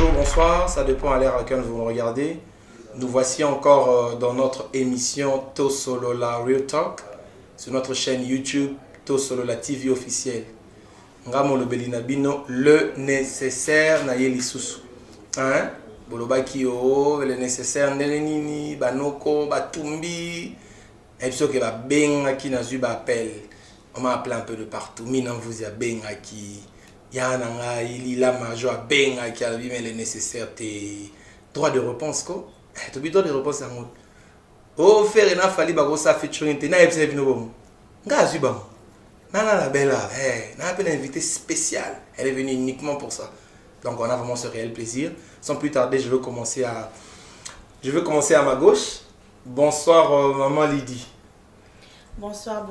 bonjour, bonsoir, ça dépend à l'heure à laquelle vous me regardez. Nous voici encore dans notre émission Tosolola Real Talk sur notre chaîne YouTube Tosolola TV officielle. Ngamo le Belinabino, le nécessaire na yelisusu. Hein? Bolobaki o, le nécessaire ndenini, banoko, batumbi. Et puis que ba benga qui n'a eu ba appel. On m'a appelé un peu de partout. Minan vous y a benga qui Yananga, il a major benga qui a mais le nécessaire tes droit de réponse quoi. Tu as droit de réponse à moi. Oh faire na fali ba ko sa featuring te na ebse vino bon. Nga zu ba. Nana la belle là, on a appelé un invité spécial. Elle est venue uniquement pour ça. Donc on a vraiment ce réel plaisir. Sans plus tarder, je veux commencer à ma gauche. Bonsoir maman Lydie. Bonsoir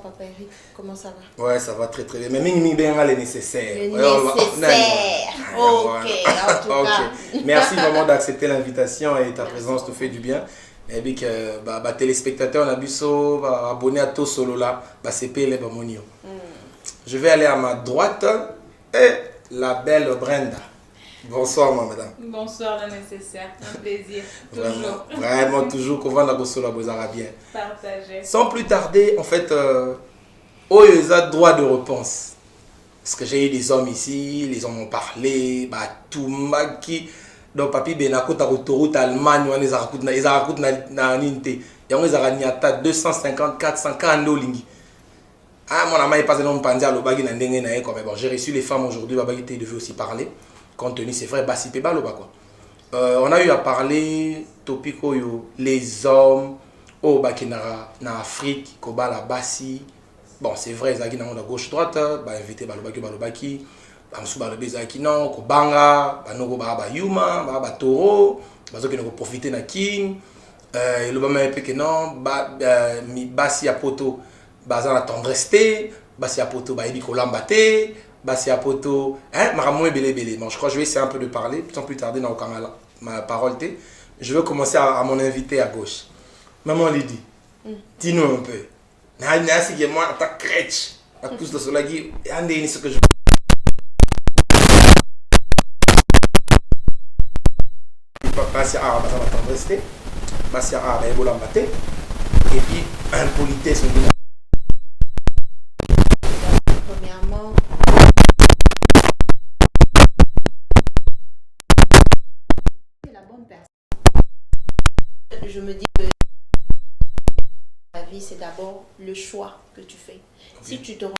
papa Eric. Comment ça va? Ouais, ça va très très bien. Mais Ming bien les nécessaires. Le nécessaire. Ok, en tout cas. Merci vraiment d'accepter l'invitation et ta présence te fait du bien. Et puis que téléspectateurs on a biso abonné à Tosolola, c'est payé les monio. Je vais aller à ma droite et la belle Brenda. Bonsoir madame. Bonsoir le nécessaire, un plaisir. Toujours. Vraiment toujours qu'on va la Tosolola bozara bien. Partagez. Sans plus tarder, en fait, ils ont droit de réponse. Parce que j'ai eu des hommes ici, les hommes ont parlé, Toumaki. Donc papi benako ta autoroute Allemagne on les a raconté na ninte et on les a niata 250 400 kando lingi ah mon ami est passé dans pandia lo bagi na ndenge na comme bon j'ai reçu les femmes aujourd'hui babaki te devait aussi parler compte tenu c'est vrai basi pe balo ba quoi on a eu à parler topic yo les hommes au bakinara na Afrique ko bala basi bon c'est vrai zaki na onda gauche droite ba invité balobaki bamsuba lebeza kino ko banga banoko ba yuma ba toro bazo kino ko profiter na king et le bama epeke non mi basi ya poto baza na tendresse basi ya poto ba ebi ko lambate basi ya poto hein makamwe belé bon je crois que je vais essayer un peu de parler sans plus tarder na okangala ma parole té je vais commencer à mon invité à gauche maman Lydie dis-nous un peu na si que moi ta crèche à cause de cela qui ande ni ce que je Basia A va rester, Basia A va évoluer et puis impolitesse. Premièrement, c'est la bonne personne. Je me dis que la vie c'est d'abord le choix que tu fais. Okay. Si tu te rends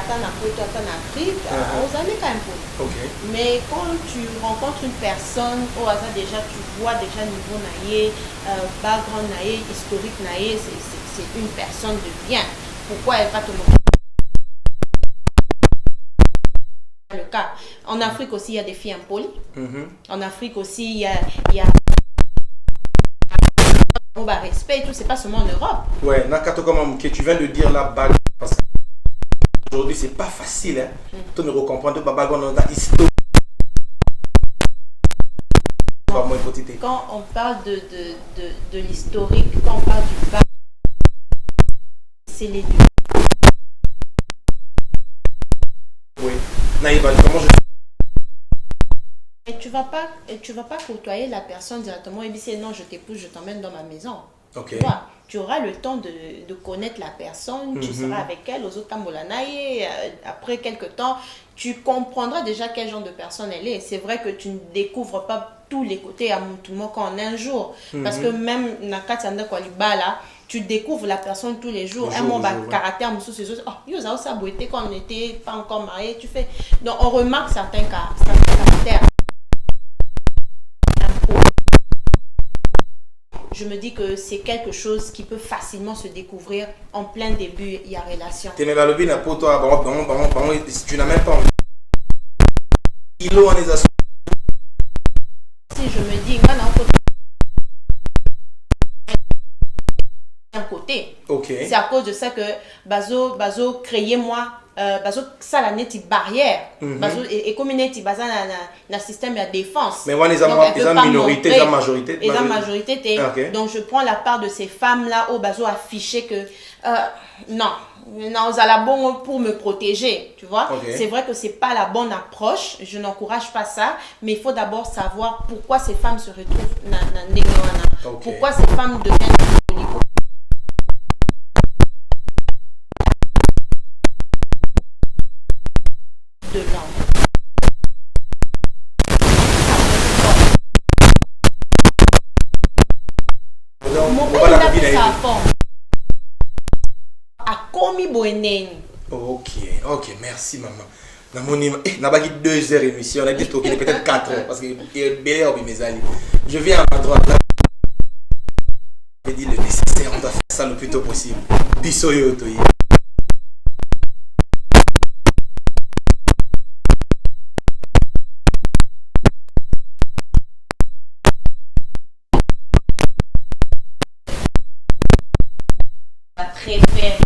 en Afrique, aux années quand même. Okay. Mais quand tu rencontres une personne, au hasard déjà, tu vois déjà niveau naïe, background naïe, historique naïe, c'est une personne de bien. Pourquoi elle va te montrer le cas? En Afrique aussi, il y a des filles impolies. En Afrique aussi, il y a respect et tout, c'est pas seulement en Europe. Ouais, Nakato, comme que tu viens de dire là, parce que aujourd'hui, c'est pas facile, hein. Tu ne comprends pas, babagon, histoire. Quand on parle de l'historique, quand on parle du bas, c'est les deux. Oui. Naïba, comment je... Et tu vas pas côtoyer la personne directement et dire non, je t'épouse, je t'emmène dans ma maison. Okay. Tu auras le temps de connaître la personne, tu seras avec elle aux autres Kamolanaï, après quelques temps, tu comprendras déjà quel genre de personne elle est. C'est vrai que tu ne découvres pas tous les côtés à Moutoumok en un jour. Parce que même Nakatanda Kwalibala, tu découvres la personne tous les jours. Un mot caractère, quand on n'était pas encore mariés, tu fais. Donc on remarque certains caractères. Je me dis que c'est quelque chose qui peut facilement se découvrir en plein début, il y a relation. Tu n'as même pas envie. Si je me dis, un côté. Okay. C'est à cause de ça que Bazo créé moi ça la neti barrière et comme neti baza na système de défense mais moi les minorité les majorité okay. Donc je prends la part de ces femmes là au bazo affiché que non Non, vous allez bon pour me protéger, tu vois. Okay. C'est vrai que c'est pas la bonne approche. Je n'encourage pas ça, mais il faut d'abord savoir pourquoi ces femmes se retrouvent Okay. pourquoi ces femmes deviennent de l'homme. Mon père a fait sa forme. A commis bonheur. Ok, merci maman. On a pas 2 heures d'émission, on a dit peut-être 4 heures parce que Bélé a mes amis. Je viens à ma droite là. Je dis le nécessaire, on doit faire ça le plus tôt possible. Bisoyo Toyi. Préfère.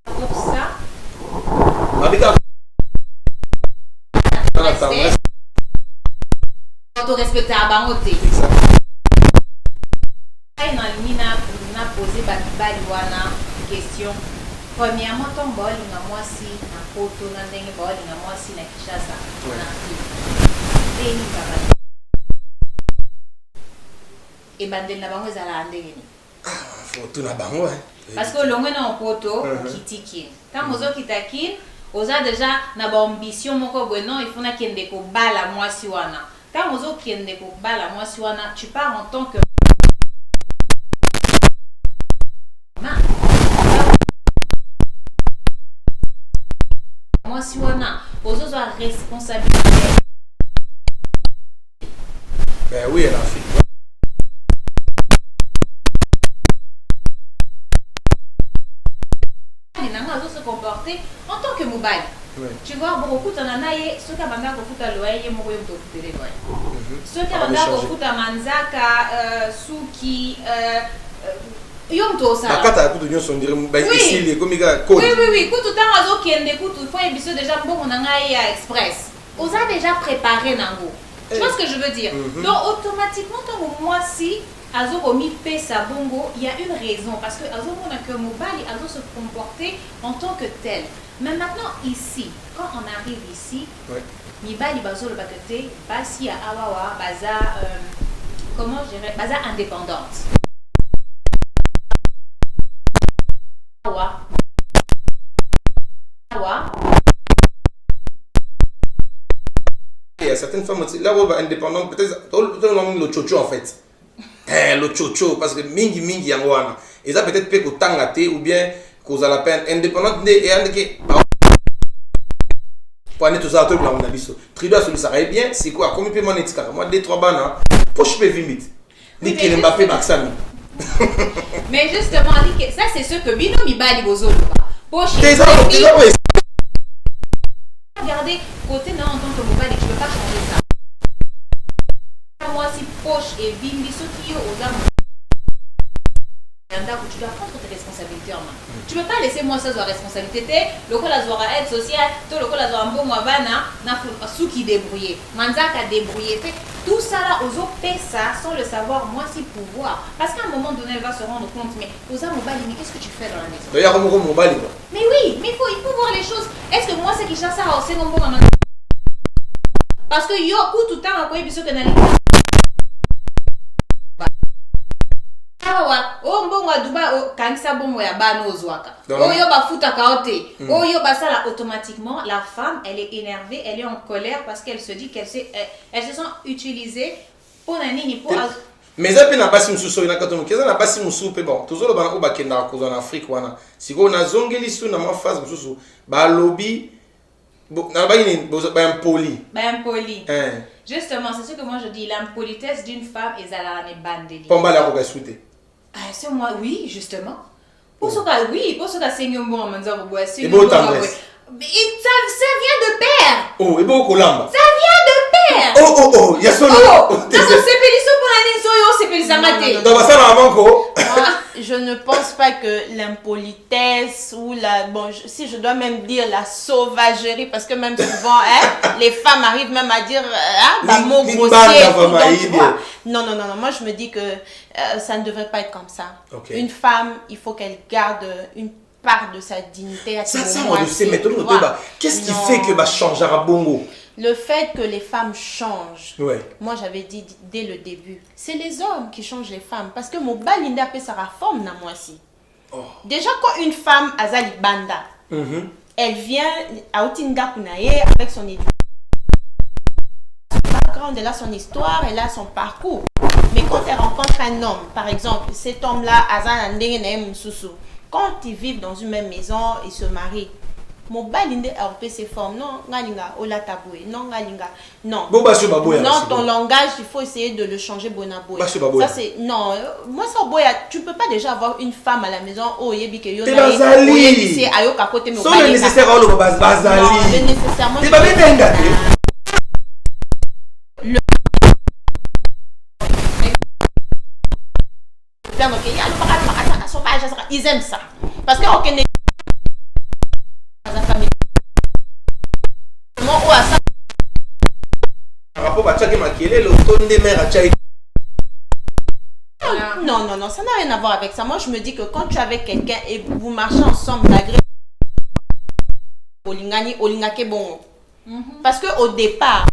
Pour ça, faut respecter à Bangote. On a posé une question. Premièrement, ton bol, il a moi si na photo, na dengue bol, il a moi si na Kinshasa, na Afrique. Et bandel na bango ezala ndenge ni. Photo na bango hein. Parce que l'on est en photo kitiki. Quand mozo kitaki, oza déjà na ba ambition moko bueno, il faut na kende ko bala moi si wana. Quand mozo kende ko bala moi si wana, tu pars en tant que moi si wana, ozo a responsabilité. Ben oui, elle a fait. Se comporter en tant que mobile. Ouais. Tu vois, beaucoup de nanaye, ceux qui ont banda kofuta loyer, moko yo tofuta les loyers. Ceux qui ont banda kofuta manzaka, suki, yom to ça. Akata kutu nyo sondire ba ici les comme gars code. Oui, kutu tanga zo kende kutu fo ebiso déjà mbongo nanaye express. On a déjà préparé nango. Tu vois ce que je veux dire? Donc automatiquement tant moi si Azo Romi paie sa bongo, il y a une raison parce que Azo Mona que Mobali Azo se comporter en tant que tel. Mais maintenant ici, quand on arrive ici, Mibali Bazo le Bakete, Basi à Awawa, Baza, comment je dirais, Baza indépendante. Awa. Il y a certaines femmes là où indépendante peut-être le chocho en fait. Le chocho parce que mingi yangwana et ça peut-être peut tangate ou bien cause à la peine indépendante et andeke pour aller tout ça tout le monde abisso trido celui ça bien c'est quoi comme peut monétika moi 2-3 bana poche peut vite ni que Mbappé Maxami. Mais justement ça c'est ce que Bino Mibali bozo poche regardez côté non en tant que Mobali tu peux pas changer ça. Moi si poche et bimbi ce qui est aux âmes tu dois prendre tes responsabilités en main. Tu peux pas laisser moi ça soit responsabilité le col azora aide sociale tout le col azora bon moi bana na sou qui débrouiller manzaka débrouiller tout ça là aux autres paient ça sans le savoir moi si pouvoir parce qu'à un moment donné elle va se rendre compte mais aux âmes Mobali mais qu'est-ce que tu fais dans la maison d'ailleurs comme Mobali mais oui mais il faut voir les choses est-ce que moi c'est qui chasse ça c'est bon parce que yo tout le temps à quoi biso que na mbongo ya Dubai kangisa bongo ya bana ozwaka oyo bafuta kaote oyo basala automatiquement la femme elle est énervée elle est en colère parce qu'elle se dit qu'elle se sent utilisée pour nani pour mais ça peut na basi mususu na kato mukeza na basi mususu pe bon tozolo bana ko bakenda ko en Afrique wana siko na zongeli su na ma phase mususu ba lobby na ba ni ba impoli justement c'est ce que moi je dis l'impolitesse d'une femme et la ne bandeli pomba la ko souhaiter. Ah, c'est moi, oui, justement. Pour ce cas, oui, pour ce cas, c'est un bon manzar ou c'est un bon tendresse. Ça vient de pair. Oh, et bon colamba. Ça vient de pair. Oh, il y a solo. Oh, c'est pélisso pour la niso, c'est Donc, ça, maman, quoi. Je ne pense pas que l'impolitesse ou si je dois même dire la sauvagerie, parce que même souvent, les femmes arrivent même à dire mot grossier. Non, moi je me dis que ça ne devrait pas être comme ça. Okay. Une femme, il faut qu'elle garde une part de sa dignité à ce moment. Ça, on le sait, mais qu'est-ce qui fait que changera bongo? Le fait que les femmes changent, ouais. Moi j'avais dit dès le début, c'est les hommes qui changent les femmes. Parce que mon balinda peut sa forme na moi si. Déjà quand une femme azali banda, elle vient à Otinda Kunaye avec son éducation. Elle a son histoire, elle a son parcours. Mais quand elle rencontre un homme, par exemple, cet homme-là, Azan Andenge Moussoussou, quand ils vivent dans une même maison, ils se marient. Mon balinde a repéré ses formes. Non, ngalinga, ola taboué. Non, ngalinga. Non. Non, ton langage, il faut essayer de le changer bonaboué. Ça c'est non. Moi ça boya, tu peux pas déjà avoir une femme à la maison. Oh yebi ke yo na. Bazali. Ayoka côté me. Sans le nécessaire au bazali. Non, le nécessairement. T'es pas bien. Ils aiment ça. Parce que non, ça n'a rien à voir avec ça. Moi, je me dis que quand tu es avec quelqu'un et vous marchez ensemble, malgré Olingake bon. Parce que au départ,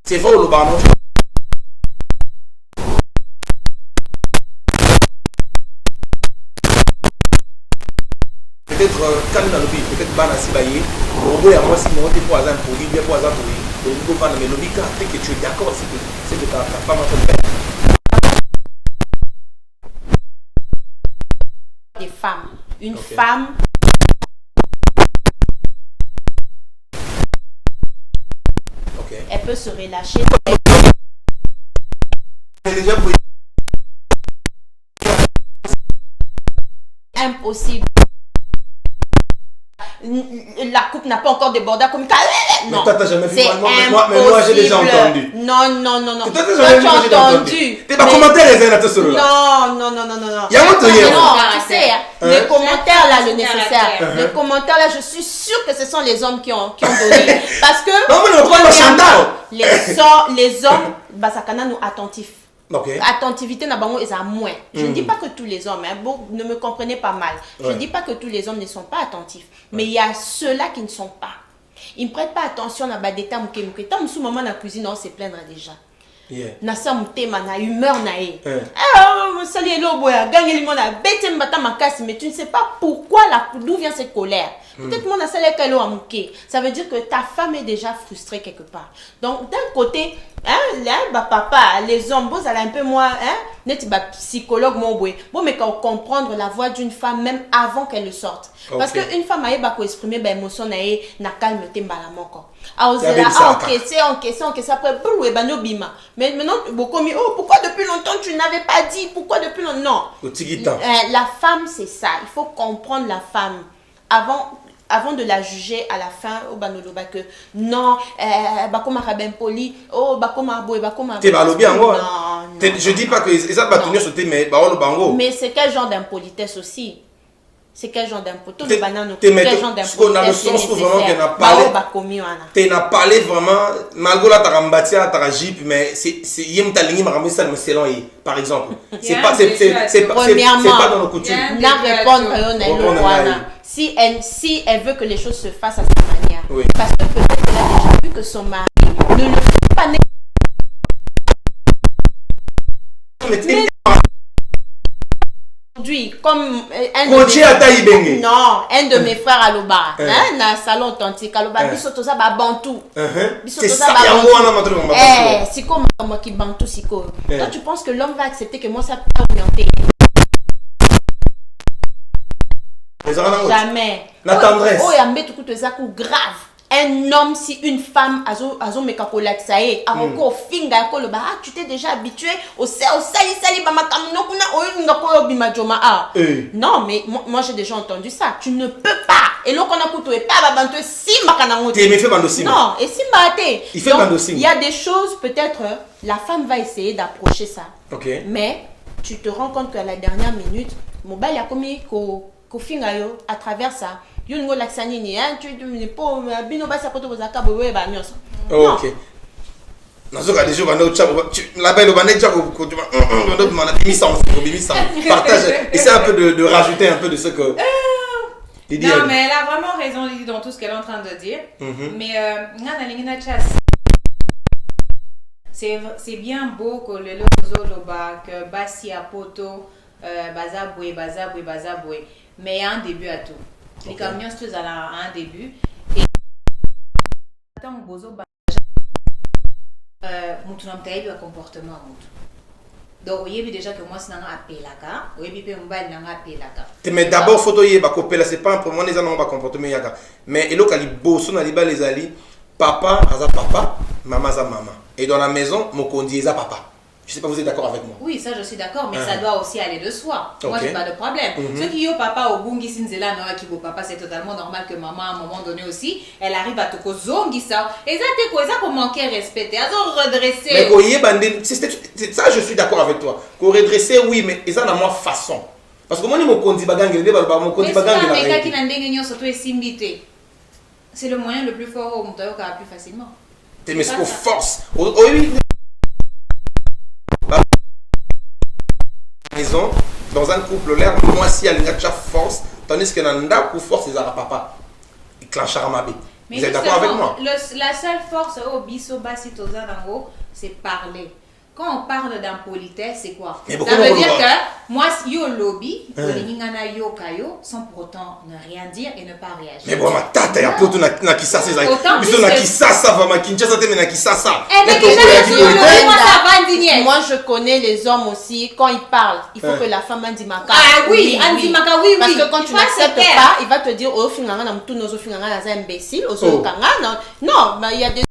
c'est vrai le baron. Peut-être quand dans le pays, peut-être Bana Sibaye, au bout de moi si mon pour hasard pour lui, bien pour hasard pour lui, au niveau Bana, mais le Bika, que tu es d'accord, c'est que ta femme a ton père. Des femmes. Une femme. Elle peut se relâcher. Impossible. La coupe n'a pas encore débordé comme ça. Non. Mais toi, t'as jamais vu moi, j'ai déjà entendu. Non. Toi, t'as jamais entendu. T'es pas commentaire les uns à tout Non. Il y a un tu sais, les commentaires là, le nécessaire. Les commentaires là, je suis sûre que ce sont les hommes qui ont donné. Parce que. Non, mais on prend le chantal. Les hommes, Basakana nous attentifs. Okay. Attentivité n'a pas moins. Je ne dis pas que tous les hommes, ne me comprenez pas mal. Je ne dis pas que tous les hommes ne sont pas attentifs. Mais il y a ceux-là qui ne sont pas. Ils ne prêtent pas attention à Badeta Mouké. Tant que maman dans la cuisine, on se plaindre déjà. Na sa mutema na humeur na e. Sali elo boya, gagne limona, bête mbata makasi, mais tu ne sais pas pourquoi d'où vient cette colère. Peut-être mon asale kalo amuke. Ça veut dire que ta femme est déjà frustrée quelque part. Donc d'un côté, papa, les hommes, vous allez un peu moins, net psychologue mon boy. Bon mais quand comprendre la voix d'une femme même avant qu'elle ne sorte. Parce que une femme a pas exprimer ba émotion na e na calme tembala moko. Encaisser après bima. Mais maintenant pourquoi depuis longtemps tu n'avais pas dit, pourquoi depuis longtemps non. La femme c'est ça, il faut comprendre la femme avant de la juger à la fin au banoloba que non bakoma raben poli bakoma boy bakoma t'es balobi en gros. Je dis pas que ça va tenir sur tes mais baolo bango. Mais c'est quel genre d'impolitesse aussi? C'est quel genre d'impolitesse? Quel genre d'impolitesse? Tu n'as parlé vraiment, malgré la tarambatia, tarajip, mais c'est yem talingi maramisa de selon par exemple. C'est pas dans nos coutumes. N'a répondre si elle veut que les choses se fassent à sa manière. Oui. Parce que peut-être qu'elle a déjà vu que son mari ne le fait pas. Aujourd'hui, comme un de mes frères à Loba, dans un salon authentique, à Loba, bisotosa ba bantou. C'est ça, c'est comme moi qui bantou, siko. Toi, tu penses que l'homme va accepter que moi ça peut orienter? Jamais. La tendresse. Oh, il y a un coup grave. un homme, si une femme azo mekakolaxae, aroko finga ko le ba, tu t'es déjà habitué au sali ba makamno kuna o ngako bima joma a. Non, mais moi j'ai déjà entendu ça. Tu ne peux pas. Et là qu'on a couteau et pas ba banto simba kana ngote. Tu me fait bando simba. Non, et simba té. Il fait bando simba. Il y a des choses peut-être la femme va essayer d'approcher ça. OK. Mais tu te rends compte qu'à la dernière minute, mon bal a commis ko finga yo à travers ça. Yo ngo laksani ni hein tu ne pas bino ba sapoto bozaka bowe ba nyonso. OK. Nazoka déjà bando tchako la belle bande tchako ko tu bando mana bimisa partage. Essaie un peu de rajouter un peu de ce que Lydie non, mais elle a vraiment raison, Lydie, dans tout ce qu'elle est en train de dire. Mais c'est bien beau que le Lozoloba, que Bassi a poto, Bazaboué. Mais il y a un début à tout. Les camions, c'est un début. Et attends, Bozo, Moutou n'a pas eu un comportement. Donc, vous voyez déjà que moi, c'est un appel là. Vous voyez que moi, c'est un appel là. Mais d'abord, photo yé ba kopela c'est pas un problème les gens ba comportement yaka. Mais elo kali bosso na liba les ali papa aza papa, maman aza maman. Et dans la maison, mon condi aza papa. Je sais pas vous êtes d'accord avec moi. Oui, ça je suis d'accord, mais ça doit aussi aller de soi. Moi, Okay. j'ai pas de problème. Ceux qui ont papa au bungi sinzela no qui beau papa, c'est totalement normal que maman à un moment donné aussi, elle arrive à te kozongi ça. Et ça te cause ça pour manquer respect, à redresser. Mais koyé bandé, c'est ça je suis d'accord avec toi. Ko redresser oui, mais ça na moi façon. Parce que moi ni mon condi bagangé, mon condi bagangé mais ça qui n'a ndenge surtout simbité. C'est le moyen le plus fort au montayo qui a plus facilement. Mais ce qu'on force. Oui. Maison, dans un couple l'air moi si elle a force tandis que nanda pour force les papa il clenchera ma bille. Vous êtes d'accord avec moi? La seule force au biso basi toza dango c'est parler. Quand on parle d'impolitesse, c'est quoi? Ça veut dire que moi, yo lobby, yo kayo, sans pour autant ne rien dire et ne pas réagir. Mais bon, ma tata, ya poto na kisa ses aïe. Biso na kisa ça va ma kinchasa te na kisa ça. Moi, je connais les hommes aussi, quand ils parlent, il faut que la femme andi maka. Ah oui, andi maka, oui. Parce que quand tu n'acceptes pas, il va te dire, oh, finanga na mtu nozo finanga na za imbécile, ozo kanga. Non, mais il y a des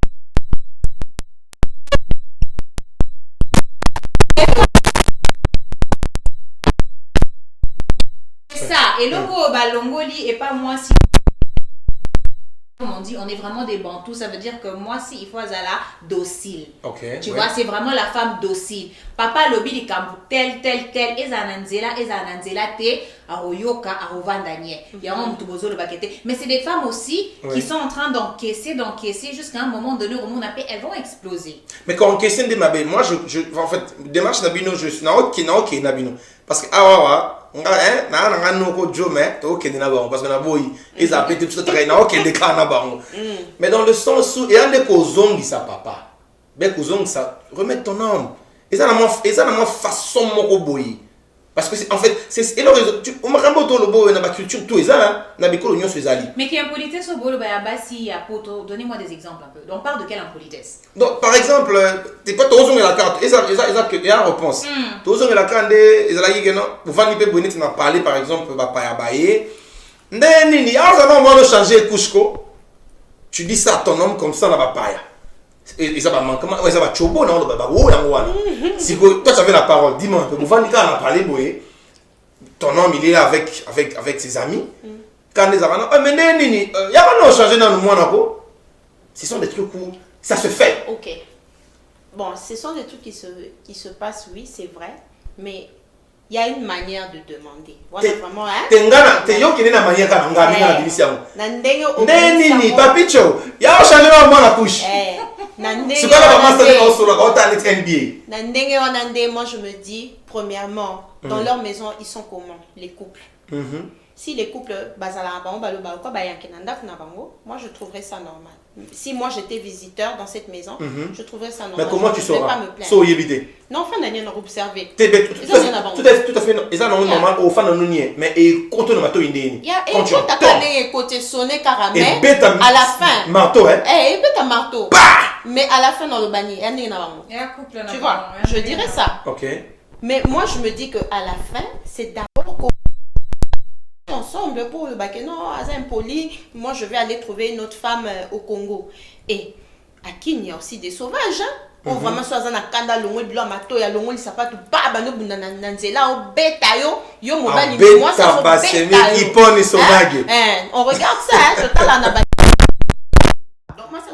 ça et logo balongoli et pas moi si on dit on est vraiment des bantous, ça veut dire que moi si il faut azala docile. Okay, tu vois, c'est vraiment la femme docile. Papa lobby di kambu tel ezananzela te aroyoka arovandanye. Il y a un mutubozo le bakete. Mais c'est des femmes aussi qui sont en train d'encaisser jusqu'à un moment donné où on appelle elles vont exploser. Mais quand on questionne des mabé, moi je en fait démarche nabino je suis na ok nabino parce que ah na noko jome to ok na ba parce que na boyi ils appellent tout ça na ok de kana ba. Mais dans le sens où et un des kozongi sa papa. Ben kozongi ça remettre ton homme. Et ça na moi façon moko boyi. Parce que en fait c'est et on m'a ramboto le beau na ba culture tout ça na bikolo nyon ezali. Mais qui impolitesse au bolo ba basi ya poto, donnez-moi des exemples un peu. Donc on parle de quelle impolitesse? Donc par exemple t'es pas tozongi la carte et ça que ya réponse. Tozongi la carte ezali que non pour vani pe bonnet na parler par exemple ba pa ya baye. Ndeni ni alors ça va changer couchko. Tu dis ça à ton homme comme ça na ba paya. Et ça va manquer, ça va chobo non si toi tu avais la parole, dis-moi un peu, vous venez quand on a parlé boy, ton homme il est avec ses amis, quand les avants, mais nini, il y a pas changer dans le monde encore. Ce sont des trucs où ça se fait. OK. Bon, ce sont des trucs qui se passent, oui, c'est vrai, mais il y a une manière de demander. Voilà vraiment hein. T'es yo qui est na manière quand on gagne la division. Nani papicho, ya changer dans moi la couche. C'est quoi la maman ça sur la haute à NBA. Nandenge wanande, moi je me dis premièrement dans leur maison ils sont comment les couples. Si les couples bazala bango baloba quoi ba yankenanda na bango, moi je trouverais ça normal. Si moi j'étais visiteur dans cette maison, je trouverais ça normal. Mais comment tu sauras? So yebité. Non, enfin n'a observé. Tout à fait et ça non normal au fan non nié mais et quand on mato indeni. Quand tu as côté sonner caramel à la fin. Marteau hein. Et beta marteau. Mais à la fin dans le bani, tu vois, je dirais ça. OK. Mais moi je me dis que à la fin, c'est d'abord ensemble pour le bac. Non, Aza impoli, moi je vais aller trouver une autre femme au Congo. Et à Kin, il y a aussi des sauvages. Hein? Vraiment, soit Aza Nakanda, Longo, Bilo, Mato, ya Longo, Lisapato, Baba, no Bundana, Nanzela, o Beta, yo, Mobile, moi, ça, on regarde ça, hein, total, on a donc, moi, ça,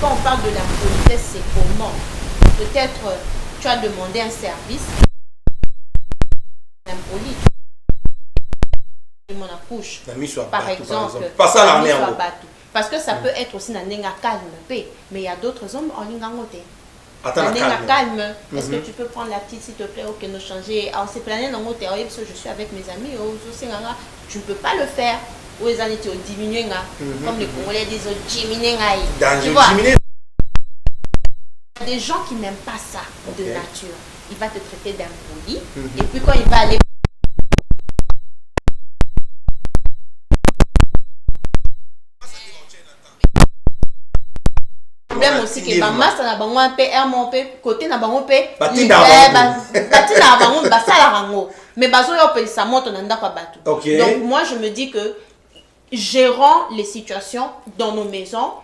quand on parle de la politesse, c'est comment? Peut-être tu as demandé un service impoli. Mon accouche, par exemple. Pas ça la parce que ça peut être aussi un nenga calme, mais il y a d'autres hommes en lingangote. Attends, calme. Est-ce que tu peux prendre la petite s'il te plaît, ok, nous changer. Alors c'est plané dans mon terrain, parce que je suis avec mes amis, tu ne peux pas le faire. Ou les années tu diminues, comme les Congolais disent, diminuer. Tu vois, il y a des gens qui n'aiment pas ça de nature. Il va te traiter d'impoli, et puis quand il va aller. Problème aussi que ma masse na bango un peu mon peu côté na bango peu bati na bango basala rango mais bazo yo pelisa moto na ndako batu. Donc moi je me dis que gérons les situations dans nos maisons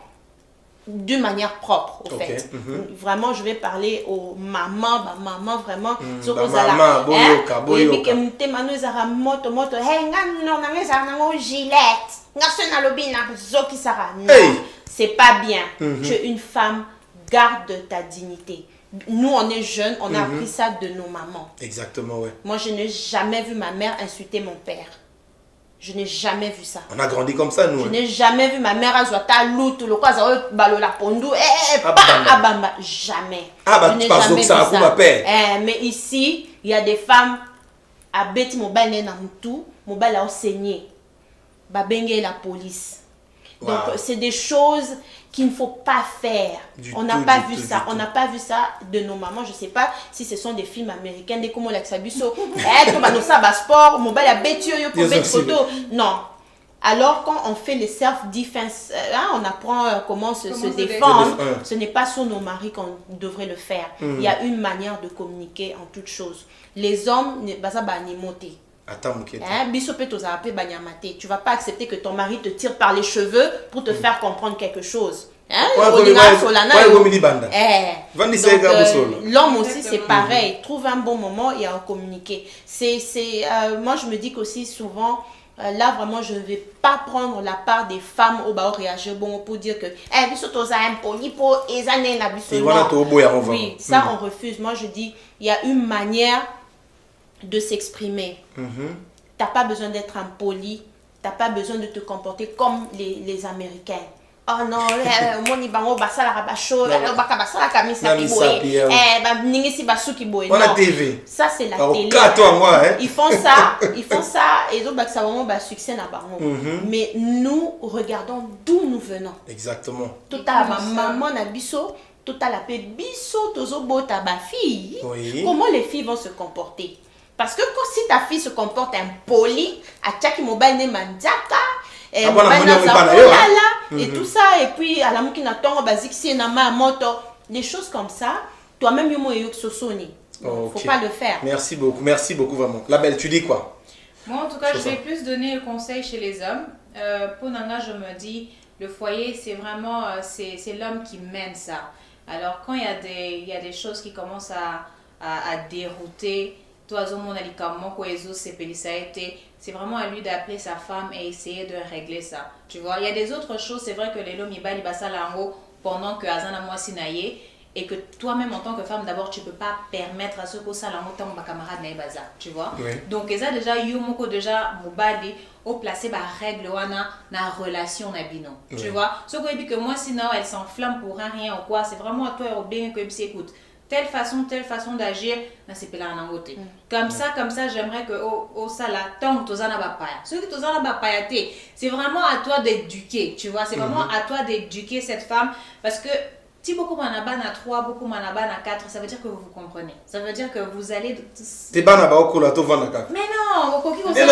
d'une manière propre au fait. Vraiment je vais parler aux mamans vraiment sur aux ala et que mte manu zara moto hey ngano na ngeza na gilette ngaso na lobina zoki sara. C'est pas bien. Tu es une femme, garde ta dignité. Nous, on est jeunes, on a appris ça de nos mamans. Exactement, ouais. Moi, je n'ai jamais vu ma mère insulter mon père. Je n'ai jamais vu ça. On a grandi comme ça, nous. Je n'ai jamais vu ma mère azouata loutou, le quoi, ça balo la pondou, abamba. Jamais. Je n'ai jamais vu ça. Mais ici, il y a des femmes à bêti mobile na mutu, mobile a enseigné. Babenge la police. Donc, c'est des choses qu'il ne faut pas faire. On n'a pas vu ça. On n'a pas vu ça de nos mamans. Je ne sais pas si ce sont des films américains. Des comme l'Axabiso. Sport, mobile a bêtu, pour mettre photo. Non. Alors, quand on fait les self-defense, on apprend comment se défendre. Ce n'est pas sur nos maris qu'on devrait le faire. Il y a une manière de communiquer en toute chose. Les hommes, tu vas pas accepter que ton mari te tire par les cheveux pour te faire comprendre quelque chose. L'homme aussi c'est pareil. Trouve un bon moment et en communiquer. Moi je me dis qu'aussi souvent là vraiment je ne vais pas prendre la part des femmes au bas réagir bon pour dire que oui, ça on refuse. Moi je dis il y a une manière de s'exprimer. T'as pas besoin d'être impoli, t'as pas besoin de te comporter comme les Américains. Oh non, mon ibango basala rabacho, baka basala kamisa kiboye, ningisi basuki boye. On a TV. Ça c'est la télé. Ils font ça et donc ça vraiment ba succès na bango. Mais nous regardons d'où nous venons. Exactement. Tout à maman na biso, tout à la paix biso tozo bota ba fille. Comment les filles vont se comporter? Parce que si ta fille se comporte impoli, à Tchaki Mobile ne mandaka, et tout ça, et puis à la moukina tongo basique si na ma moto, des choses comme ça, toi-même yomo yuk sosoni. Faut pas le faire. Merci beaucoup vraiment. La belle, tu dis quoi? Moi en tout cas, je vais plus donner le conseil chez les hommes. Pour Nana, je me dis, le foyer, c'est vraiment, c'est l'homme qui mène ça. Alors quand il y a des choses qui commencent à dérouter, c'est vraiment à lui d'appeler sa femme et essayer de régler ça. Tu vois, il y a des autres choses, c'est vrai que les lomi bali basalango pendant que Azana moi sinaye et que toi-même en tant que femme d'abord tu peux pas permettre à ce que ça lango tant ma camarade na baza, tu vois. Donc ça déjà yomoko déjà mobali au placer ba règle wana na relation na bino. Tu vois, ce que dit que moi sinon elle s'enflamme pour rien ou quoi, c'est vraiment à toi au bien que écoute. Telle façon d'agir, c'est pas en côté. Comme ça, j'aimerais que au sala tant que tozana bapaya. Ce que tozana bapaya c'est vraiment à toi d'éduquer, tu vois, c'est vraiment à toi d'éduquer cette femme parce que si beaucoup manabana 3, beaucoup manabana 4, ça veut dire que vous vous comprenez. Ça veut dire que vous allez T'es banaba au cola to vanaka. Mais non, au coquille non, c'est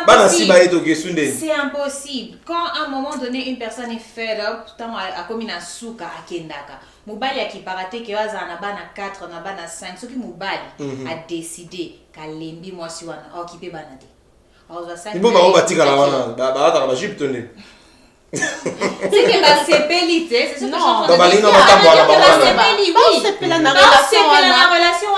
C'est impossible. Quand à un moment donné, une personne est fed up, tant à comme une souka à kendaka. Mobali qui parate que waza na bana 4 na bana 5, ce qui mobali a décidé qu'à lembi moi si wana occupé banade. Il faut pas batika la wana, ba ta ba jupe tonne. C'est que la sépélité, c'est ce que je suis en train de dire. La relation,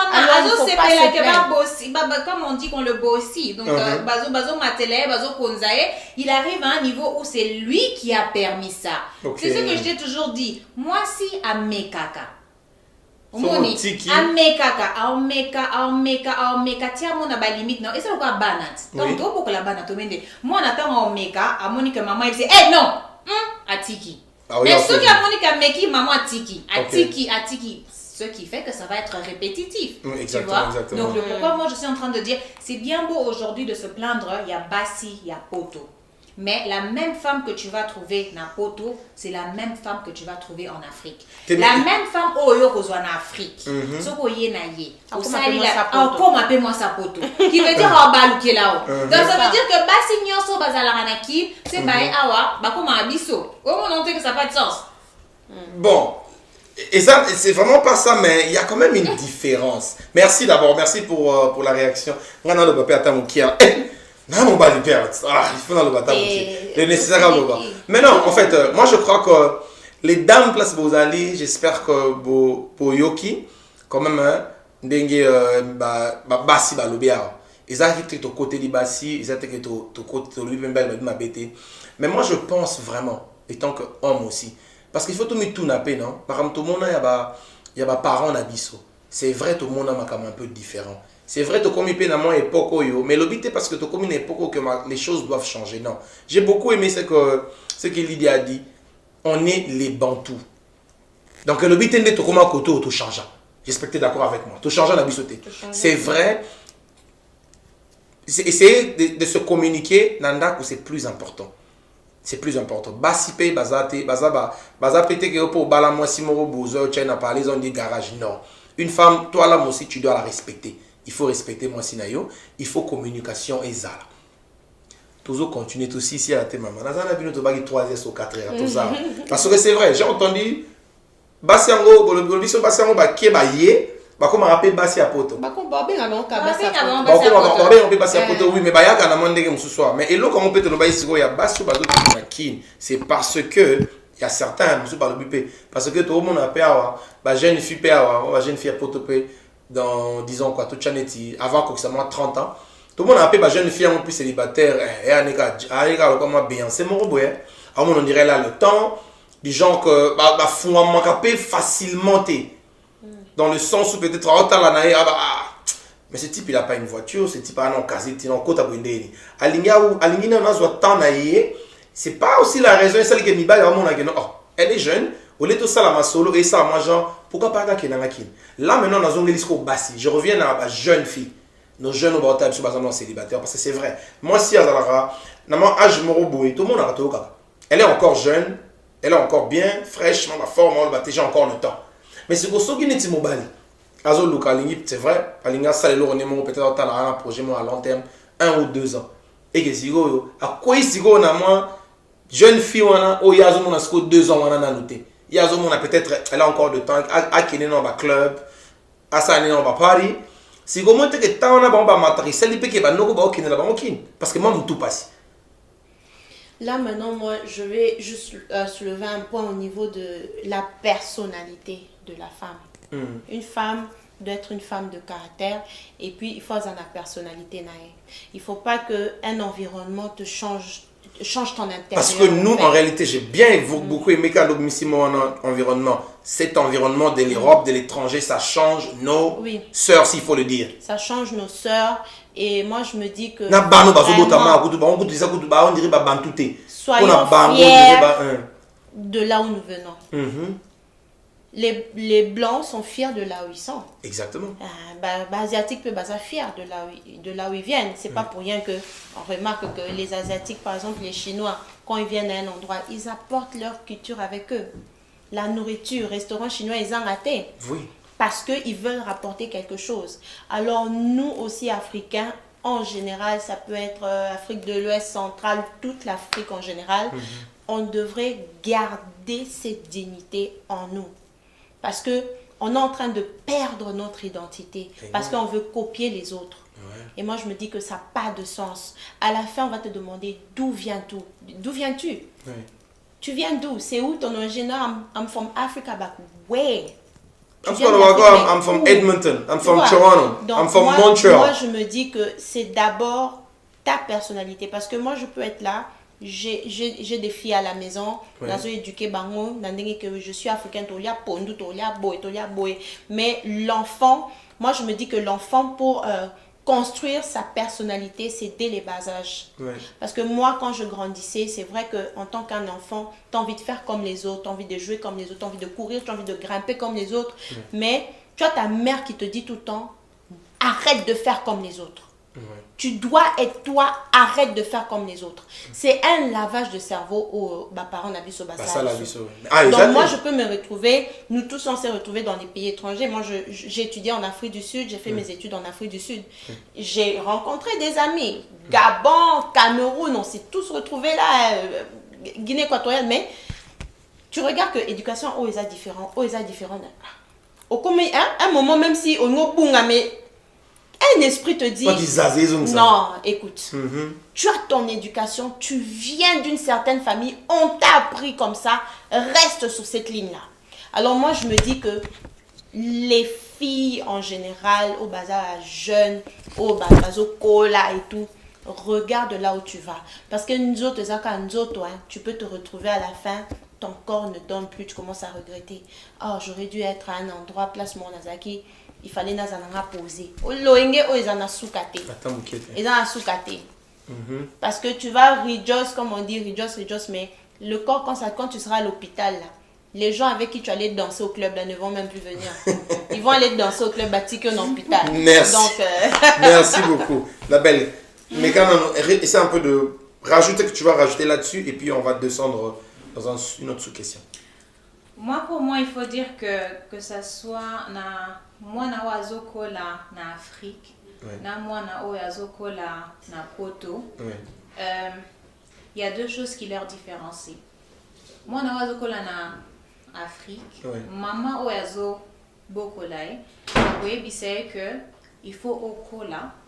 comme on dit qu'on le bossi. Donc, bazo matele, bazo konzae, il arrive à un niveau où c'est lui qui a permis ça. C'est ce que je t'ai toujours dit. Moi, si à Mekaka, Ameka, tiens, mon a limite, non, et c'est quoi banat. Donc, pour que la banat, moi, on attend Ameka, à Monique, maman, il dit, eh non, Atiki. Mais ceux qui a Monique, Meki, maman, Atiki, Atiki. Ce qui fait que ça va être répétitif. Exactement, tu vois. Donc, pourquoi moi je suis en train de dire, c'est bien beau aujourd'hui de se plaindre, il y a Bassi, il y a Poto. Mais la même femme que tu vas trouver dans Poto, c'est la même femme que tu vas trouver en Afrique. La même femme au Yoko en Afrique. Ce qu'on y est naïe. Comment appelle-moi ça Poto. Qui veut dire en bas qui est là-haut. Donc ça veut dire que Bassi Nyonso Bazalaranakim, c'est Baé Awa, Bakoma Abisso. Au moins on sait que ça n'a pas de sens. Bon. Et ça, c'est vraiment pas ça, mais il y a quand même une différence. Merci d'abord, merci pour la réaction. Non, le papa attend mon kia. Non, mon bas du père. Il faut dans le bâtard. Le nécessaire à le bas. Mais non, en fait, moi je crois que les dames place Bozali, j'espère que pour Yoki, quand même, dengue bassi balobia. Ils ont été au côté du bassi, ils ont été au côté de lui même belle ma bête. Mais moi je pense vraiment, étant que homme aussi. Parce qu'il faut tout mettre tout napé, non? Par exemple, tout le monde, il y a des parents d'abisso. C'est vrai, tout le monde a un peu différent. C'est vrai, tout comme il peut dans mon époque, mais le but est parce que tout comme une époque que les choses doivent changer. Non. J'ai beaucoup aimé ce que Lydia a dit. On est les Bantous. Donc le but est de tout comme un côté, tout changeant. J'espère que tu es d'accord avec moi. Tout changeant d'abissoté. C'est vrai. Essayer de se communiquer, Nanda, c'est plus important. C'est plus important. Basipe, bazate, bazapete que pour balamoi simoro bozo, tu as parlé dans des garages. Non. Une femme, toi là, moi aussi, tu dois la respecter. Il faut respecter moi sinayo. Il faut communication et zala. Toujours continuer tout ici à la thème. Maman, on a vu notre bague 3h ou 4h, tout ça. Parce que c'est vrai, j'ai entendu Basiango, le vision Basiango, qui est baillé. Comme on rappelle Bassi à poto. Oui, mais Baya quand on a demandé ce soir. Mais et là, comme on peut te le bailler, il y a Bassi Bazo qui c'est parce que il y a certains, monsieur par le bupé, parce que tout le monde a peur, bah jeune fille peur, jeune fille à poto dans disons quoi, tout chanetti avant que ça soit 30 ans. Tout le monde a appelé bah jeune fille en plus célibataire et Anika comme bien, c'est mon robot. On dirait là le temps, des gens que bah font manquer facilement dans le sens où peut-être mais ce type il a pas une voiture, ce type a un casé, il a un côte à Bundeni. Alinga on a temps naïe, c'est pas aussi la raison celle que Miba elle est jeune, au lieu de ça la solo et ça moi genre pourquoi pas qu'elle n'a qu'une. Là maintenant dans un lisco bassi, je reviens à la jeune fille. Nos jeunes au bataille sur bazan célibataire parce que c'est vrai. Moi si Azalara, na mon âge moroboué, tout le monde a raté au cas. Elle est encore jeune, elle est encore bien fraîchement la forme, on va déjà encore le temps. Mais c'est pour ça qu'il est mobile. Azo Lukalingi, c'est vrai, Alinga Salelo, on est peut-être un projet à long terme, 1 ou 2 ans. Et que si go, à quoi si go, on a moi, jeune fille, on a, oh, Yazo, on a 2 ans, on a noté. Yazo, on a peut-être, elle a encore de temps, à Kenya, on va club, à Sani, on va Paris. Si go, monte que tant on a bon, bah, matériel, c'est l'épée qui va nous, bah, Kenya, là-bas, parce que moi, tout passe. Là, maintenant, moi, je vais juste soulever un point au niveau de la personnalité de la femme. Une femme doit être une femme de caractère et puis il faut avoir la personnalité. Il ne faut pas qu'un environnement te change ton intérieur. Parce que nous, en réalité, j'ai bien beaucoup aimé quand nous environnement. Cet environnement de l'Europe, de l'étranger, ça change nos sœurs, s'il faut le dire. Ça change nos sœurs. Et moi, je me dis que... Soyons fiers de là où nous venons. Les Blancs sont fiers de là où ils sont. Exactement. Asiatiques peuvent être fiers de là où ils viennent. C'est pas pour rien qu'on remarque que les Asiatiques, par exemple les Chinois, quand ils viennent à un endroit, ils apportent leur culture avec eux. La nourriture, restaurant chinois, ils ont raté. Oui. Parce qu'ils veulent rapporter quelque chose. Alors nous aussi, Africains, en général, ça peut être Afrique de l'Ouest centrale, toute l'Afrique en général, on devrait garder cette dignité en nous. Parce que on est en train de perdre notre identité parce qu'on veut copier les autres. Ouais. Et moi, je me dis que ça n'a pas de sens. À la fin, on va te demander d'où viens-tu? D'où viens-tu? Ouais. Tu viens d'où? C'est où ton origine? I'm from Africa, but where? I'm from Edmonton. I'm from Toronto. Donc, I'm from Montreal. Moi, je me dis que c'est d'abord ta personnalité. Parce que moi, je peux être là. J'ai des filles à la maison, je suis africaine, mais l'enfant, moi je me dis que l'enfant pour construire sa personnalité, c'est dès les bas âges. Ouais. Parce que moi, quand je grandissais, c'est vrai qu'en tant qu'un enfant, tu as envie de faire comme les autres, tu as envie de jouer comme les autres, tu as envie de courir, tu as envie de grimper comme les autres, mais tu as ta mère qui te dit tout le temps, arrête de faire comme les autres. Ouais. Tu dois être toi, arrête de faire comme les autres. C'est un lavage de cerveau aux parents d'Abisso Bassa. Donc moi je peux me retrouver, nous tous on s'est retrouvés dans des pays étrangers. Moi j'ai étudié en Afrique du Sud, j'ai fait mes études en Afrique du Sud. J'ai rencontré des amis, Gabon, Cameroun, on s'est tous retrouvés là, Guinée équatoriale, mais tu regardes que l'éducation est différente, Au un moment même si on a bunga mais un esprit te dit, non, écoute, tu as ton éducation, tu viens d'une certaine famille, on t'a appris comme ça, reste sur cette ligne-là. Alors moi, je me dis que les filles en général, au bazar jeunes, au bazar cola et tout, regarde là où tu vas. Parce que nous autres, tu peux te retrouver à la fin, ton corps ne donne plus, tu commences à regretter. Oh, j'aurais dû être à un endroit, place Monazaki. Il fallait nous poser. Parce que tu vas rejoice, comme on dit, rejoice, mais le corps, quand tu seras à l'hôpital, là, les gens avec qui tu allais danser au club là, ne vont même plus venir. Ils vont aller danser au club bâti qu'un hôpital. Merci. Donc, merci beaucoup. La belle. Mais quand même, essaie un peu de rajouter que tu vas rajouter là-dessus et puis on va descendre dans une autre sous-question. Pour moi, il faut dire que ça soit moi na wazoko na Afrique, na moi na oyazoko na Poto. Il y a deux choses qui leur différencient. Moi na wazoko na Afrique, maman oyazo bokolai, oui bisay que il faut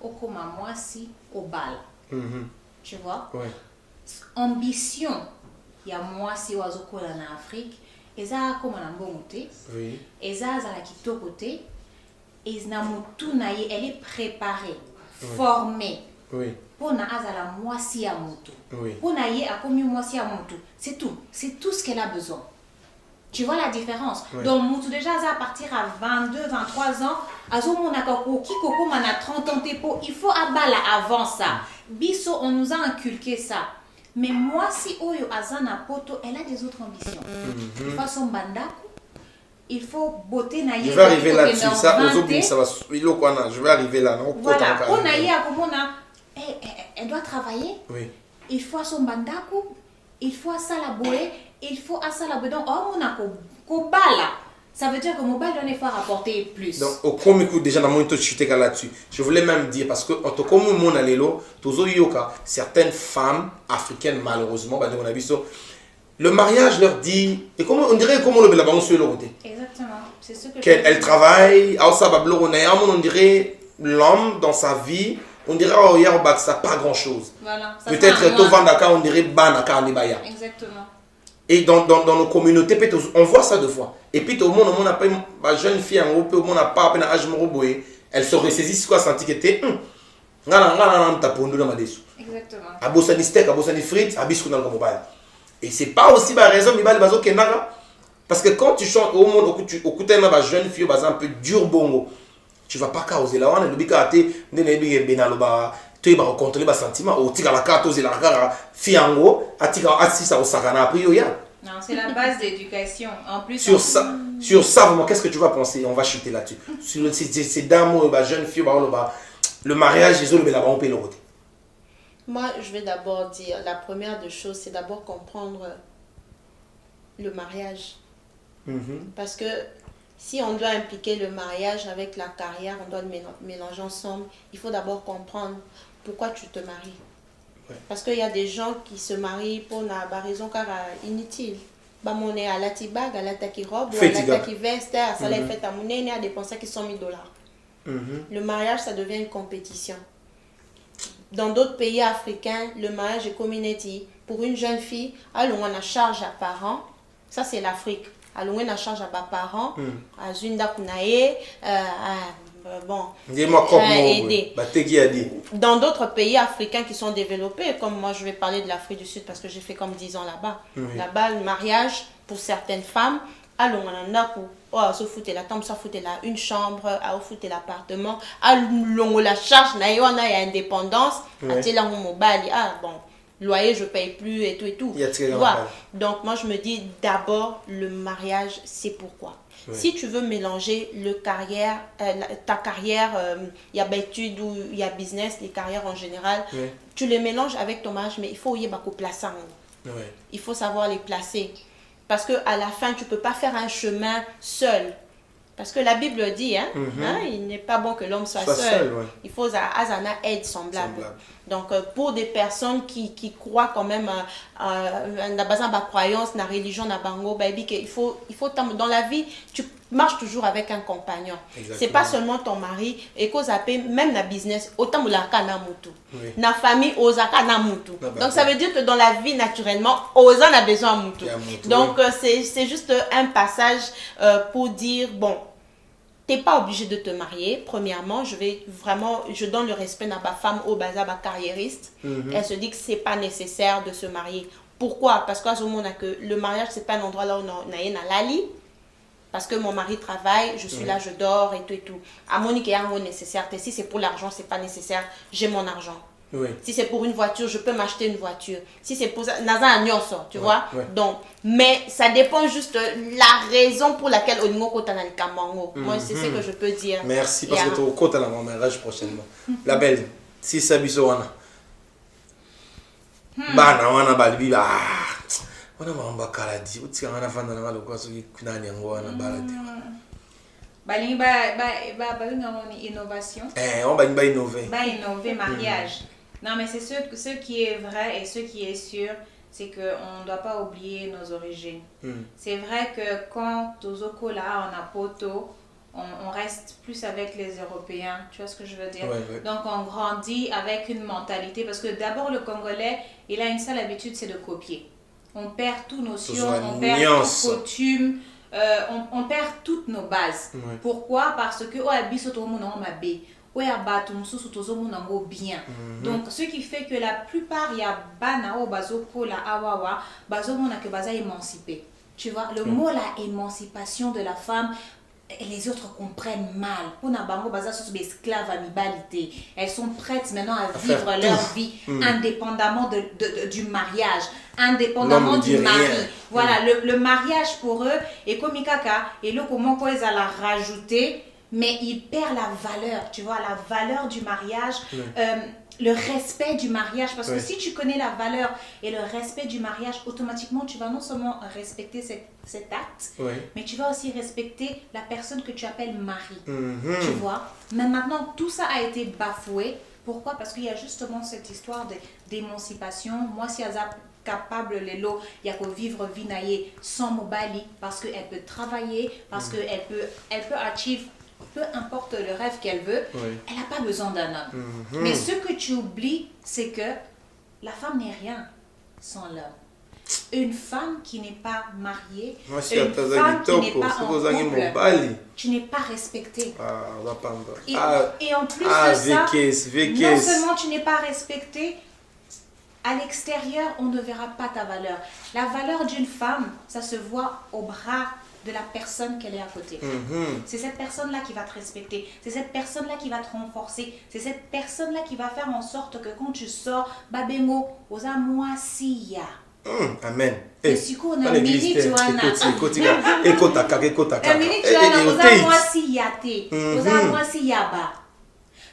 okoma moi si au bal. Tu vois? Ambition, il y a moi si wazoko na Afrique. Eza comme un bon côté, eza la kito côté, elle est préparée, formée. Pour na azala moisi à moto. Pour na ye a commis moisi à moto. C'est tout ce qu'elle a besoin. Tu vois la différence? Donc moto déjà à partir à 22, 23 ans, azo monaka koki koko mana 30 ans tepo, il faut abala avant ça. Biso on nous a inculqué ça. Mais moi, si Oyo Azana Poto, elle a des autres ambitions. Il faut son bandaku, il faut beauté naïe. Je vais arriver là-dessus, ça, ça va. Je vais arriver là. Non? Voilà, on a elle doit travailler. Il faut son bandaku, il faut ça la boue, il faut ça la boue. Donc, on a kobala. Ça veut dire que mon bail doit faire rapporter plus. Donc, au premier coup, déjà, dans mon là-dessus, je voulais même dire, parce que, comme mon alélo, certaines femmes africaines, malheureusement, on a vu ça, le mariage leur dit, et comment, on dirait comment le belaban sur le côté. Exactement. C'est ce que elle travaille, on dirait l'homme dans sa vie, on dirait, oh, ça pas grand-chose. Voilà. Peut-être, Tovandaka, on dirait, Banaka, Nibaya. Exactement. Et dans nos communautés, on voit ça deux fois. Et puis tout le monde n'a pas une jeune fille, au monde n'a pas un âge moroboé. Elle se ressaisit ce qu'elle a senti qu'elle était. Exactement. Abosani steak, abosani frites, abisou dans le mobile. Et c'est pas aussi la raison parce que quand tu chantes au monde, au côté d'une jeune fille, un peu dur bongo, tu vas pas causer là. On est le bicate, tu vas rencontrer les sentiments. Ou tu vas la carte aux élargara, fiango, atika assisa au sakana après yoya. Non, c'est la base d'éducation. En plus, sur ça, vraiment, qu'est-ce que tu vas penser? On va chuter là-dessus. Sur ces dames, jeunes filles, le mariage, ils ont le là-bas, on peut le côté. Moi, je vais d'abord dire, la première des choses, c'est d'abord comprendre le mariage. Parce que Si on doit impliquer le mariage avec la carrière, on doit le mélanger ensemble, il faut d'abord comprendre pourquoi tu te maries. Ouais. Parce qu'il y a des gens qui se marient pour une raison car inutile. Bah, mon est à la tibag, à la taki robe, ou à la taki veste, à ça, la fête à mon nez, à dépenser $100 000. Le mariage, ça devient une compétition. Dans d'autres pays africains, le mariage est community. Pour une jeune fille, alors on a charge à parents. Ça, c'est l'Afrique. Alors on a charge à parents. À Zunda Kunae. Bon. Dis-moi aider. Dans d'autres pays africains qui sont développés, comme moi, je vais parler de l'Afrique du Sud parce que j'ai fait comme 10 ans là-bas. Là-bas, le mariage, pour certaines femmes, alors on en a pour se foutre la tombe, ça foutre là une chambre, à foutre l'appartement, alors la charge, on a indépendance, loyer je paye plus et tout. Donc moi je me dis d'abord le mariage c'est pourquoi. Si tu veux mélanger ta carrière, il y a études ou il y a business, les carrières en général, tu les mélanges avec ton mariage, mais il faut y placer. Il faut savoir les placer. Parce qu'à la fin, tu ne peux pas faire un chemin seul. Parce que la Bible dit, il n'est pas bon que l'homme soit seul. Il faut azana aide semblable. Donc, pour des personnes qui croient quand même dans la croyance, dans la religion, il faut dans la vie, tu marches toujours avec un compagnon. C'est pas seulement ton mari. Et qu'on appelle même dans le business, autant dans la famille, donc, ça veut dire que dans la vie, naturellement, Ozan a besoin de Moutou. Donc, c'est juste un passage pour dire, bon, t'es pas obligé de te marier. Premièrement, je donne le respect à ma femme au bazar, ma carriériste. Elle se dit que c'est pas nécessaire de se marier. Pourquoi? Parce qu'à ce moment que le mariage, c'est pas un endroit là où on a une lali. Parce que mon mari travaille, je suis là, je dors et tout. À Monique, il y a un mot nécessaire. Si c'est pour l'argent, c'est pas nécessaire. J'ai mon argent. Si c'est pour une voiture, je peux m'acheter une voiture. Si c'est pour ça, tu vois. Donc, mais ça dépend juste de la raison pour laquelle on est. Moi, c'est ce que je peux dire. Merci parce que tu es au dans mon mariage prochainement. La belle, si ça bisoana. Bana wana balbi wana mamba kaladi uti kana fanda na maloko so kunani yango wana baladi. Balingi ba innovation. On va innover. Ba innover mariage. Non, mais c'est ce qui est vrai et ce qui est sûr, c'est qu'on ne doit pas oublier nos origines. C'est vrai que quand Tozoko là, on a Poto, on reste plus avec les Européens, tu vois ce que je veux dire? Donc on grandit avec une mentalité, parce que d'abord le Congolais, il a une seule habitude, c'est de copier. On perd tous nos notions, on perd toutes nos coutumes, on perd toutes nos bases. Pourquoi? Parce que bien. Donc ce qui fait que la plupart il y a banao bazoko la awawa bazomona que baza émancipé. Tu vois le mot la émancipation de la femme, les autres comprennent mal. On a bango baza sous esclaves à mibalité. Elles sont prêtes maintenant à vivre leur vie indépendamment du mariage, indépendamment du mari. Voilà, le mariage pour eux est comme Ikaka et le comment quoi ils allaient rajouter. Mais il perd la valeur, tu vois, la valeur du mariage, le respect du mariage. Parce que si tu connais la valeur et le respect du mariage, automatiquement, tu vas non seulement respecter cet acte, mais tu vas aussi respecter la personne que tu appelles mari. Tu vois. Mais maintenant, tout ça a été bafoué. Pourquoi? Parce qu'il y a justement cette histoire d'émancipation. Moi, si capable les lots, il y a qu'au vivre vinailler sans mobali parce qu'elle peut travailler, parce qu'elle peut achieve peu importe le rêve qu'elle veut, elle n'a pas besoin d'un homme. Mais ce que tu oublies, c'est que la femme n'est rien sans l'homme. Une femme qui n'est pas mariée, une femme qui n'est pas en couple, tu n'es pas respectée. Et en plus de ça, non seulement tu n'es pas respectée, à l'extérieur, on ne verra pas ta valeur. La valeur d'une femme, ça se voit au bras de la personne qu'elle est à côté. C'est cette personne-là qui va te respecter. C'est cette personne-là qui va te renforcer. C'est cette personne-là qui va faire en sorte que quand tu sors, babengo, osa moi siya. Amen. Et si on a minute tu as na. Ekotaka. Minute tu as na osa moi siya te. Osa moi siya ba.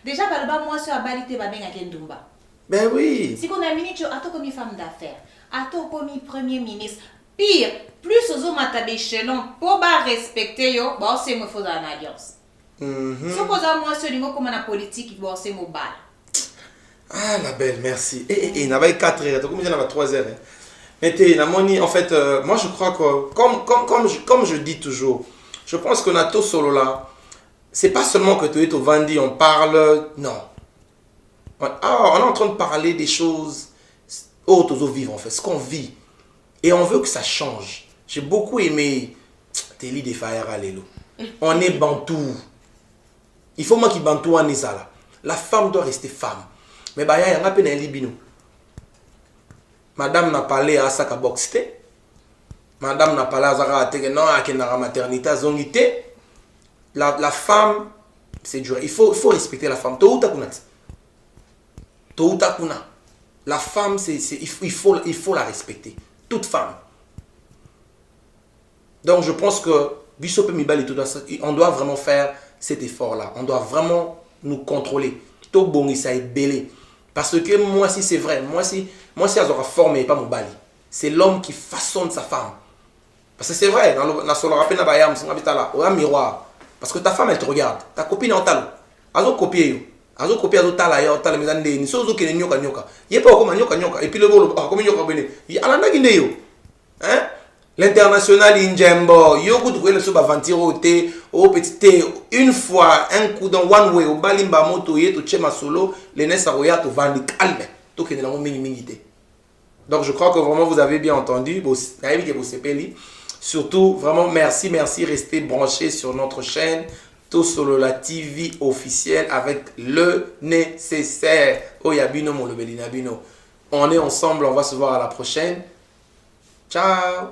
Déjà balba moi sur abalite babenga kendumba. Ben oui. Si on a minute tu as comme une femme d'affaires, a comme premier ministre. Pire, plus aux matabe échelon pour respecter yo, bon c'est moi faut en alliance. Supposons moi ce niveau comme la politique, bon c'est mon bal. Ah la belle, merci. Et n'a pas 4 heures, comme il y en a 3 heures. Mais t'es en fait, moi je crois que comme je dis toujours, je pense qu'on a tout solo là. C'est pas seulement que tu es au Vandi, on parle, non. On est en train de parler des choses autres aux vivre en fait, ce qu'on vit. Et on veut que ça change. J'ai beaucoup aimé Teli de Fire Alelo. On est bantou. Il faut moi qui bantou en là. La femme doit rester femme. Mais bah, il y a un peu de libino. Madame n'a parlé à Saka Boxte. Madame n'a parlé à Zara non, à la maternité, zongité. La femme, c'est dur. Il faut respecter la femme. La femme, il faut la respecter. Toute femme. Donc je pense que on doit vraiment faire cet effort-là. On doit vraiment nous contrôler. Tout bon, ça est belé. Parce que moi, si c'est vrai, moi, si elle aura formé, pas mon bali. C'est l'homme qui façonne sa femme. Parce que c'est vrai, dans le miroir. Parce que ta femme, elle te regarde. Ta copine est en talon. Elle a copié. Elle a copié. Elle a copié. Elle a copié. Et puis le bolo, comme il y a un l'international injembo yo kutu kwele so ba vantiro te o petit te une fois un coup dans one way au balimba moto yeto chema solo les nesa roya to vandi calme to kene na mingi mingi te. Donc je crois que vraiment vous avez bien entendu surtout vraiment merci restez branchés sur notre chaîne tout solo la TV officielle avec le nécessaire oyabino molobelina bino. On est ensemble, on va se voir à la prochaine. Ciao.